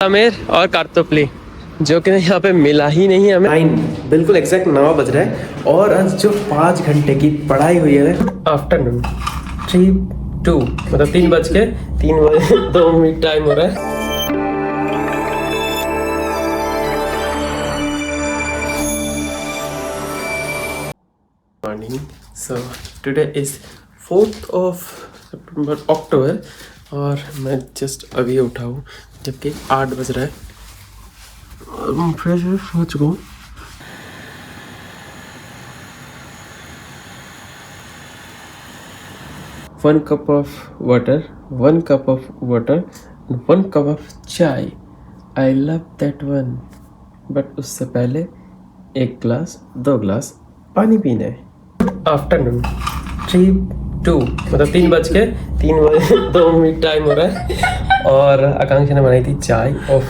आमिर और कार्तोपली जो कि यहाँ पे मिला ही नहीं हमें। 9 बिल्कुल एग्जैक्ट 9 बज रहा है और आज जो 5 घंटे की पढ़ाई हुई है आफ्टरनून 3:02 मतलब 3:02 टाइम हो रहा है। Morning so today is 4th अक्टूबर और मैं जस्ट अभी उठा हूँ जबकि 8 बज रहा है और मैं फ्रेश हो चुका हूँ। One cup of water, 1 cup of water, 1 cup of चाय। I love that one. But उससे पहले 1 गिलास 2 गिलास पानी पीना है। आफ्टरनून 3:02 मतलब 3:02 टाइम हो रहा है और आकांक्षा ने बनाई थी चाय और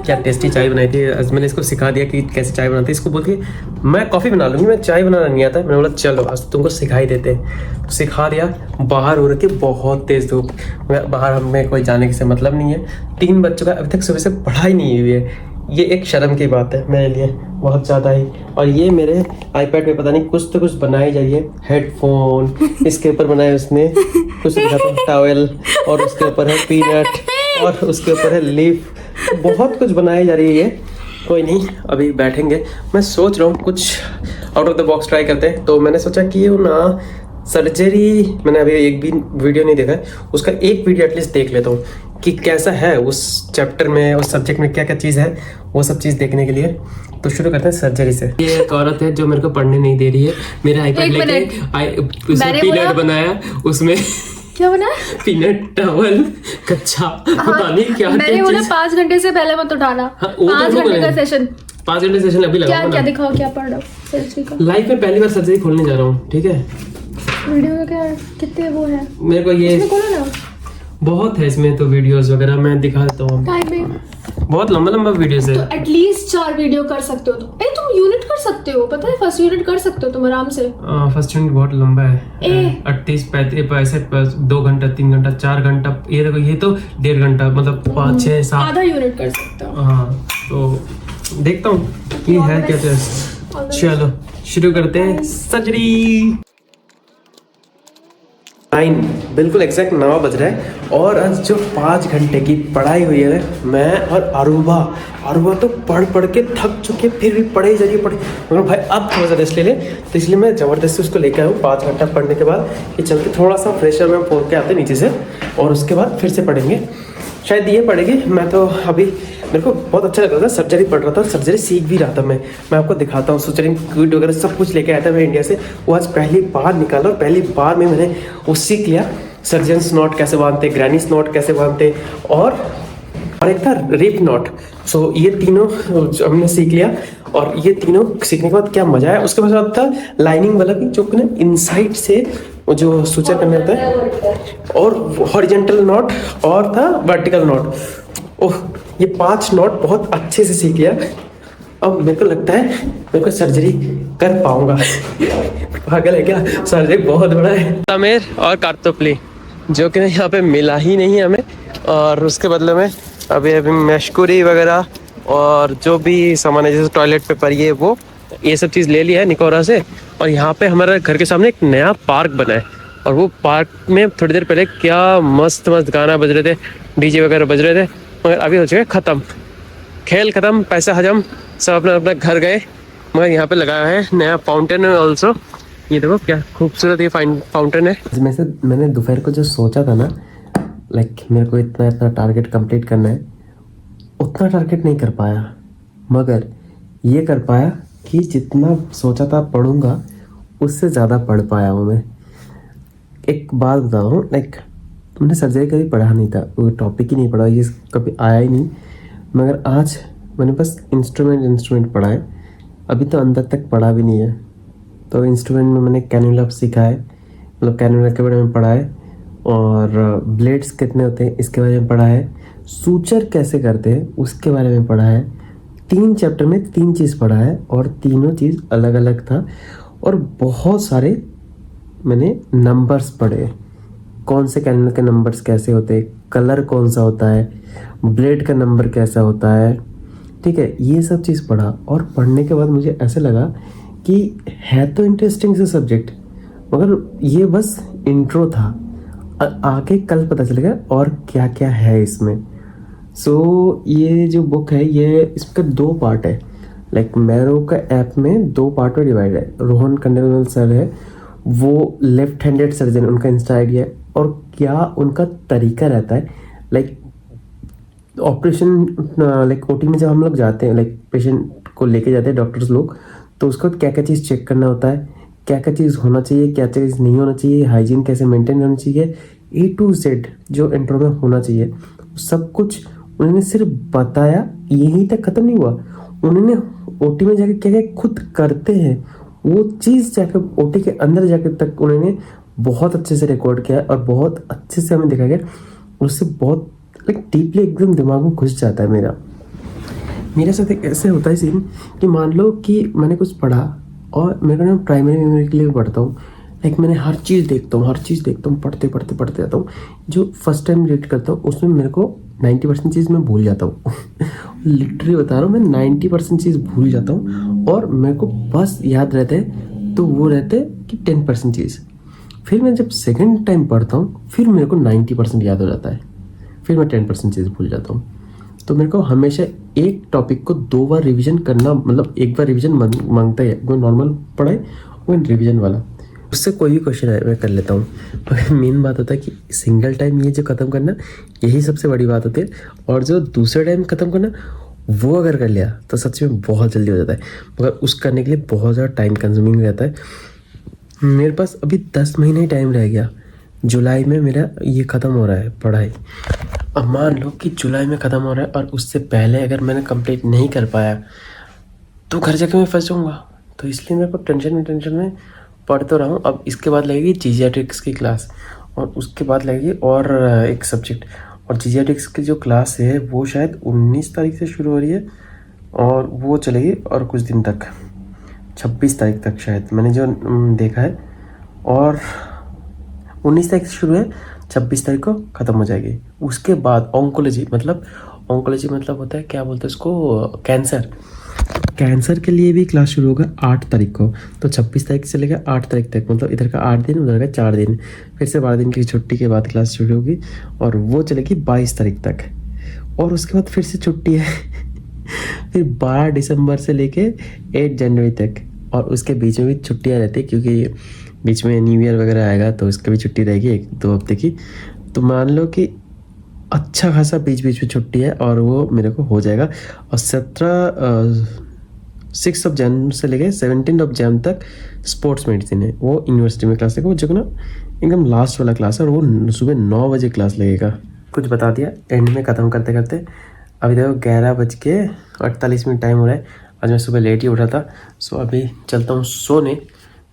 क्या टेस्टी चाय बनाई थी। आज मैंने इसको सिखा दिया कि कैसे चाय बनाती है। इसको बोल के मैं कॉफ़ी बना लूँगी, मैं चाय बनाना नहीं आता। मैंने बोला चलो आज तुमको सिखा ही देते हैं, तो सिखा दिया। बाहर हो रही थी बहुत तेज़ धूप, बाहर हमें कोई जाने से मतलब नहीं है। 3 बज चुका है, अभी तक सुबह से पढ़ाई नहीं हुई है। ये एक शर्म की बात है मेरे लिए बहुत ज़्यादा ही। और ये मेरे आईपैड पे पता नहीं कुछ तो कुछ बनाई जाइए, हेडफोन इसके ऊपर बनाए उसने, कुछ टॉवेल और उसके ऊपर है पीनट और उसके ऊपर है लीफ, बहुत कुछ बनाई जा रही है। कोई नहीं, अभी बैठेंगे। मैं सोच रहा हूँ कुछ out of the box try करते हैं। तो मैंने सोचा कि ना सर्जरी, मैंने अभी एक भी वीडियो नहीं देखा है, उसका एक वीडियो एटलीस्ट देख लेता हूँ कि कैसा है उस चैप्टर में, उस सब्जेक्ट में क्या क्या चीज़ है, वो सब चीज़ देखने के लिए। तो शुरू करते हैं सर्जरी से। ये एक औरत है जो मेरे को पढ़ने नहीं दे रही है। मेरा आईपैड लेके उसने पीनट बनाया, उसमें क्या बना? पीनट टॉवल कच्चा पता नहीं क्या। मैंने बोला 5 घंटे से पहले मत उठाना। 5 घंटे का सेशन, 5 घंटे सेशन अभी लगा। क्या दिखाओ, क्या पढ़ रहा हूँ सर्जरी का। लाइफ में पहली बार सर्जरी खोलने जा रहा हूँ, ठीक है। वीडियो में क्या कितने वो है मेरे को ये खोलो ना, बहुत है इसमें तो वीडियोस वगैरह मैं दिखा देता हूँ। बहुत लंबा लंबा वीडियोस है। तो एटलीस्ट 4 वीडियो कर सकते हो। तो तुम यूनिट कर सकते हो, पता है फर्स्ट यूनिट कर सकते हो तुम आराम से। फर्स्ट यूनिट बहुत लंबा है, 38 35 2 घंटा 3 घंटा 4 घंटा। ये देखो, ये तो 1.5 घंटा मतलब 5 6 7 आधा यूनिट कर सकते हो। हाँ, तो देखता हूँ ये है क्या चीज़। चलो शुरू करते हैं सर्जरी। 9 बिल्कुल एग्जैक्ट 9 बज रहा है और आज जो 5 घंटे की पढ़ाई हुई है, मैं और अरूबा तो पढ़ के थक चुके, फिर भी पढ़े जा रही पढ़े। मगर भाई अब थोड़ा सा रेस्ट ले ले, तो इसलिए मैं ज़बरदस्ती उसको लेकर आया हूँ 5 घंटा पढ़ने के बाद कि चल के थोड़ा सा प्रेशर में फोड़ के आते नीचे से और उसके बाद फिर से पढ़ेंगे। शायद ये पढ़ेगी। मैं तो अभी मेरे को बहुत अच्छा लग रहा था, सर्जरी पढ़ रहा था और सर्जरी सीख भी रहा था। मैं आपको दिखाता हूँ। सर्जरी किट वगैरह सब कुछ लेके आया था मैं इंडिया से। वो आज पहली बार निकाला और पहली बार में मैंने वो सीख लिया। सर्जन्स नॉट कैसे बांधते, ग्रैनीस नॉट कैसे बांधते और एक था रिप नॉट। सो ये तीनों हमने सीख लिया और ये तीनों सीखने के बाद क्या मजा है। उसके बाद था लाइनिंग वाला भी, जो ना इनसाइड से जो सूचर करने होता है, और हॉरिजेंटल नॉट और था वर्टिकल नॉट। ओह, ये 5 नॉट बहुत अच्छे से सीख लिया। अब मेरे को लगता है मेरे को सर्जरी कर पाऊंगा। पागल है क्या, सर्जरी बहुत बड़ा है। आमिर और कार्तोपली जो कि यहाँ पे मिला ही नहीं हमें, और उसके बदले में अभी मशकूरी वगैरह और जो भी सामान है जैसे टॉयलेट पेपर ये सब चीज़ ले लिया है निकोरा से। और यहाँ पे हमारे घर के सामने एक नया पार्क बना है और वो पार्क में थोड़ी देर पहले क्या मस्त गाना बज रहे थे, डीजे वगैरह बज रहे थे। मगर अभी हो चुके ख़त्म, खेल ख़त्म, पैसा हजम, सब अपना अपना घर गए। मगर यहाँ पे लगाया है नया फाउंटेन है ऑल्सो। ये देखो क्या खूबसूरत ये फाउंटेन है। इसमें से मैंने दोपहर को जो सोचा था ना, लाइक मेरे को इतना टारगेट कंप्लीट करना है, उतना टारगेट नहीं कर पाया। मगर ये कर पाया कि जितना सोचा था पढ़ूंगा उससे ज़्यादा पढ़ पाया हूँ मैं। एक बात बता रहा हूँ, लाइक मैंने सर्जरी कभी पढ़ा नहीं था, वो टॉपिक ही नहीं पढ़ा, ये कभी आया ही नहीं। मगर आज मैंने बस इंस्ट्रूमेंट पढ़ा है, अभी तो अंदर तक पढ़ा भी नहीं है। तो इंस्ट्रूमेंट में मैंने कैनुला सीखा है, मतलब कैनुला के बारे में पढ़ा है, और ब्लेड्स कितने होते हैं इसके बारे में पढ़ा है, सूचर कैसे करते हैं उसके बारे में पढ़ा है। 3 चैप्टर में 3 चीज़ पढ़ा है और तीनों चीज़ अलग अलग था। और बहुत सारे मैंने नंबर्स पढ़े, कौन से कैनुला के नंबर्स कैसे होते हैं, कलर कौन सा होता है, ब्लेड का नंबर कैसा होता है, ठीक है, ये सब चीज़ पढ़ा। और पढ़ने के बाद मुझे ऐसे लगा कि है तो इंटरेस्टिंग से सब्जेक्ट, मगर ये बस इंट्रो था। आगे कल पता चलेगा और क्या क्या है इसमें। सो ये जो बुक है, ये इसका 2 पार्ट है। लाइक मैरो का ऐप में 2 पार्ट में डिवाइड है। रोहन खंडेलवाल सर है, वो लेफ्ट हैंडेड सर्जन, उनका इंस्टा आईडी है, और क्या उनका तरीका रहता है। लाइक ऑपरेशन, लाइक ओटी में जब हम लोग जाते हैं, लाइक पेशेंट को लेके जाते हैं डॉक्टर्स लोग, तो उसको क्या क्या चीज़ चेक करना होता है, क्या क्या चीज़ होना चाहिए, क्या चीज़ नहीं होना चाहिए, हाइजीन कैसे मेंटेन करना चाहिए, A to Z जो इंट्रो में होना चाहिए, सब कुछ उन्होंने सिर्फ बताया। यहीं तक ख़त्म नहीं हुआ, उन्होंने ओटी में जाके क्या क्या खुद करते हैं वो चीज़ जाकर ओटी के अंदर जाकर तक उन्होंने बहुत अच्छे से रिकॉर्ड किया और बहुत अच्छे से हमें दिखाया गया। उससे बहुत लाइक डीपली एकदम दिमाग में घुस जाता है मेरे साथ। एक ऐसे होता है सीन कि मान लो कि मैंने कुछ पढ़ा और मेरे को ना प्राइमरी मेमोरी के लिए भी पढ़ता हूँ। लाइक मैंने हर चीज़ देखता हूँ, पढ़ते जाता हूँ। जो फर्स्ट टाइम रीड करता हूँ उसमें मेरे को 90% चीज़ मैं भूल जाता हूँ। लिटरली बता रहा हूँ, मैं 90% चीज़ भूल जाता हूँ और मेरे को बस याद रहते हैं तो वो रहते कि 10% चीज़। फिर मैं जब सेकंड टाइम पढ़ता हूँ फिर मेरे को 90% याद हो जाता है, फिर मैं 10% चीज़ भूल जाता हूँ। तो मेरे को हमेशा एक टॉपिक को 2 बार रिवीजन करना, मतलब एक बार रिवीजन मांगता है। वो नॉर्मल पढ़ाई वो रिवीजन वाला, उससे कोई भी क्वेश्चन है मैं कर लेता हूँ। मगर मेन बात होता है कि सिंगल टाइम ये जो ख़त्म करना, यही सबसे बड़ी बात होती है। और जो दूसरे टाइम ख़त्म करना, वो अगर कर लिया तो सच में बहुत जल्दी हो जाता है, मगर उस करने के लिए बहुत ज़्यादा टाइम कंज्यूमिंग रहता है। मेरे पास अभी 10 महीने ही टाइम रह गया। जुलाई में मेरा ये ख़त्म हो रहा है पढ़ाई। अब मान लो कि जुलाई में ख़त्म हो रहा है और उससे पहले अगर मैंने कंप्लीट नहीं कर पाया तो घर जाके मैं फंस जाऊँगा। तो इसलिए मेरे को टेंशन में पढ़ तो रहा हूँ। अब इसके बाद लगेगी जीजियाट्रिक्स की क्लास, और उसके बाद लगेगी और एक सब्जेक्ट। और जीजियाट्रिक्स की जो क्लास है वो शायद 19 तारीख से शुरू हो रही है और वो चलेगी और कुछ दिन तक, 26 तारीख तक शायद, मैंने जो देखा है। और 19 तारीख से शुरू है, 26 तारीख को ख़त्म हो जाएगी। उसके बाद ऑन्कोलॉजी मतलब होता है, क्या बोलते हैं उसको, कैंसर के लिए भी क्लास शुरू होगा 8 तारीख को। तो 26 तारीख से लेकर 8 तारीख तक, मतलब इधर का 8 दिन उधर का 4 दिन, फिर से 12 दिन की छुट्टी के बाद क्लास शुरू होगी और वो चलेगी 22 तारीख तक। और उसके बाद फिर से छुट्टी है फिर 12 दिसंबर से लेके 8 जनवरी तक। और उसके बीच में भी छुट्टियाँ रहती है क्योंकि बीच में न्यू ईयर वगैरह आएगा, तो उसकी भी छुट्टी रहेगी 1-2 हफ्ते की। तो मान लो कि अच्छा खासा बीच में छुट्टी है और वो मेरे को हो जाएगा। और 6 जन से लेके 17 जन तक स्पोर्ट्स मेडिसिन है, वो यूनिवर्सिटी में क्लास लगेगा। वो जो ना एकदम लास्ट वाला क्लास है और वो सुबह 9 बजे क्लास लगेगा। कुछ बता दिया एंड में ख़त्म करते करते। अभी देखो 11:48 टाइम हो रहा है। आज मैं सुबह लेट ही उठा था, सो अभी चलता हूँ सोने।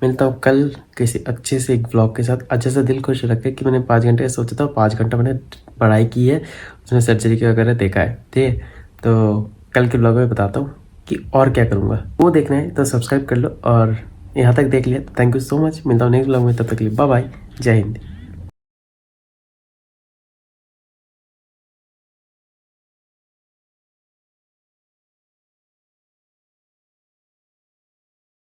मिलता हूँ कल किसी अच्छे से एक व्लॉग के साथ। अच्छे से दिल खुश रखे कि मैंने 5 घंटे सोचा था, 5 घंटा मैंने पढ़ाई की है, उसमें सर्जरी के वगैरह देखा है, ठीक है। तो कल के व्लॉग में बताता हूँ कि और क्या करूँगा। वो देखना है तो सब्सक्राइब कर लो, और यहाँ तक देख लिया तो थैंक यू सो मच। मिलता हूँ नेक्स्ट व्लॉग में, तब तक के लिए बाय बाय, जय हिंद।